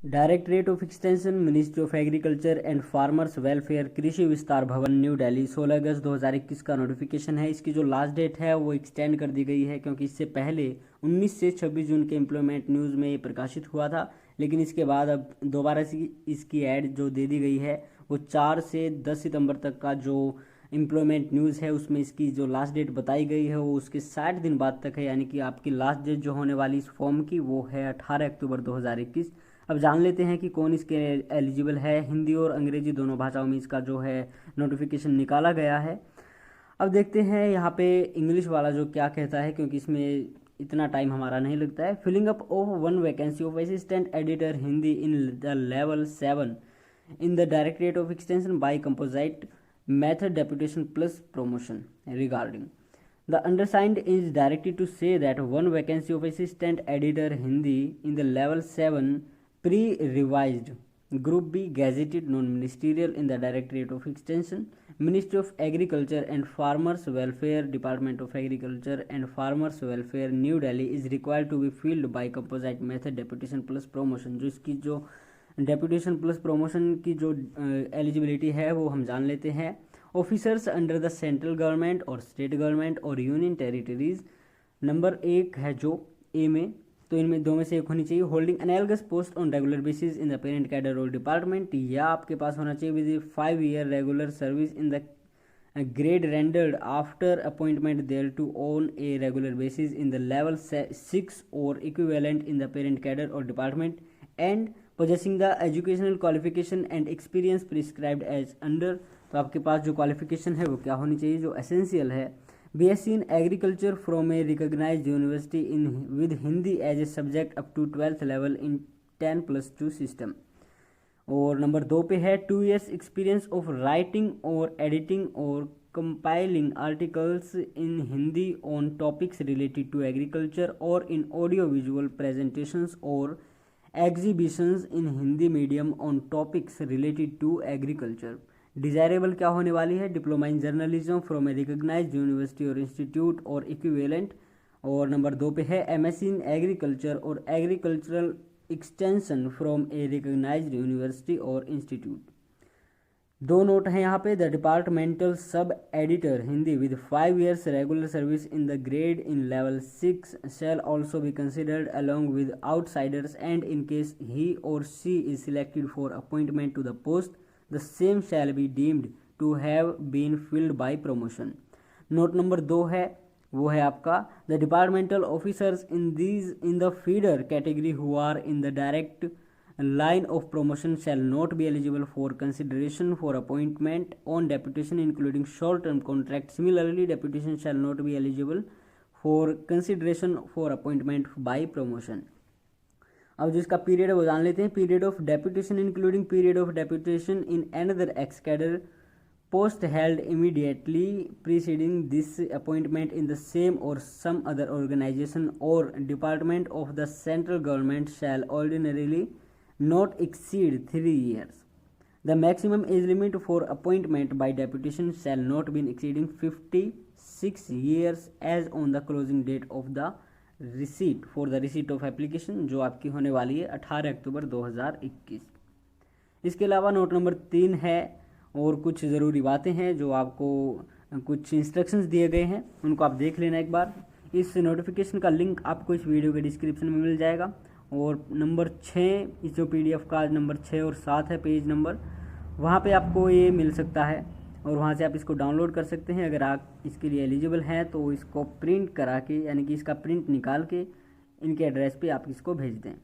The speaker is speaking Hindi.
Directorate of extension, ministry of agriculture and farmers welfare, कृषि विस्तार भवन, न्यू दिल्ली, 16 अगस्त 2021 का नोटिफिकेशन है। इसकी जो लास्ट डेट है वो एक्सटेंड कर दी गई है, क्योंकि इससे पहले 19 से 26 जून के एम्प्लॉयमेंट न्यूज़ में ये प्रकाशित हुआ था, लेकिन इसके बाद अब दोबारा से इसकी ऐड जो दे दी गई है वो 4 से 10 सितंबर तक का जो एम्प्लॉयमेंट न्यूज़ है उसमें इसकी जो लास्ट डेट बताई गई है वो उसके 60 दिन बाद तक है। यानी कि आपकी लास्ट डेट जो होने वाली इस फॉर्म की वो है 18 अक्टूबर 2021। अब जान लेते हैं कि कौन इसके एलिजिबल है। हिंदी और अंग्रेजी दोनों भाषाओं में इसका जो है नोटिफिकेशन निकाला गया है। अब देखते हैं यहाँ पे इंग्लिश वाला जो क्या कहता है, क्योंकि इसमें इतना टाइम हमारा नहीं लगता है। Filling up of one vacancy of assistant editor Hindi in the level 7 in the Directorate of Extension by composite method deputation plus promotion regarding. The undersigned is directed to say that one vacancy of assistant editor Hindi in the level 7 pre-revised group B gazetted non-ministerial in the Directorate of Extension, Ministry of Agriculture and Farmers Welfare, Department of Agriculture and Farmers Welfare, New Delhi is required to be filled by composite method deputation plus promotion। जो इसकी जो डेपुटेशन प्लस प्रमोशन की जो एलिजिबिलिटी है वो हम जान लेते हैं। Officers under the central government और स्टेट गवर्नमेंट और यूनियन टेरिटरीज, नंबर 1 है जो ए में, तो इनमें दो में से एक होनी चाहिए। Holding analogous post on regular basis in the parent cadre और डिपार्टमेंट, या आपके पास होना चाहिए with 5 year regular service in the grade rendered after appointment thereto on a regular basis in the level 6 or equivalent in the parent cadre or department, and possessing the educational qualification and experience prescribed as under। तो आपके पास जो क्वालिफिकेशन है वो क्या होनी चाहिए, जो एसेंशियल है। BSc in agriculture from a recognized university in with Hindi as a subject up to 12th level in 10+2 system। और नंबर 2 पे है 2 years एक्सपीरियंस ऑफ राइटिंग और एडिटिंग और compiling articles in Hindi on topics related to agriculture और इन ऑडियो विजुअल प्रेजेंटेशंस और exhibitions in Hindi medium on topics related to agriculture. Desirable क्या होने वाली है, diploma in journalism from a recognised university और इंस्टीट्यूट और इक्विवेलेंट। और नंबर 2 पे है MSc इन एग्रीकल्चर और agricultural extension from a recognised university और इंस्टीट्यूट। 2 नोट हैं यहाँ पे। The departmental sub editor Hindi with 5 years regular service in the grade in level 6 shall also be considered along with outsiders, and in case he or she is selected for appointment to the post the same shall be deemed to have been filled by promotion. Note number 2 है वो है आपका, the departmental officers in the feeder category who are in the direct line of promotion shall not be eligible for consideration for appointment on deputation including short term contract। Similarly, deputation shall not be eligible for consideration for appointment by promotion। अब जिसका पीरियड है वो जान लेते हैं। Period of deputation including period of deputation in another x cadre post held immediately preceding this appointment in the same or some other organization or department of the central government shall ordinarily not exceed 3 years। The maximum age limit for appointment by deputation shall not be exceeding 56 years as on the closing date of the receipt for the receipt of application, जो आपकी होने वाली है 18 अक्टूबर 2021। इसके अलावा नोट नंबर 3 है और कुछ ज़रूरी बातें हैं जो आपको कुछ इंस्ट्रक्शंस दिए गए हैं, उनको आप देख लेना एक बार। इस नोटिफिकेशन का लिंक आपको इस वीडियो के डिस्क्रिप्शन में मिल जाएगा। और नंबर 6 इस जो PDF का नंबर 6 और 7 है पेज नंबर, वहाँ पे आपको ये मिल सकता है और वहाँ से आप इसको डाउनलोड कर सकते हैं। अगर आप इसके लिए एलिजिबल हैं तो इसको प्रिंट करा के, यानी कि इसका प्रिंट निकाल के इनके एड्रेस पे आप इसको भेज दें।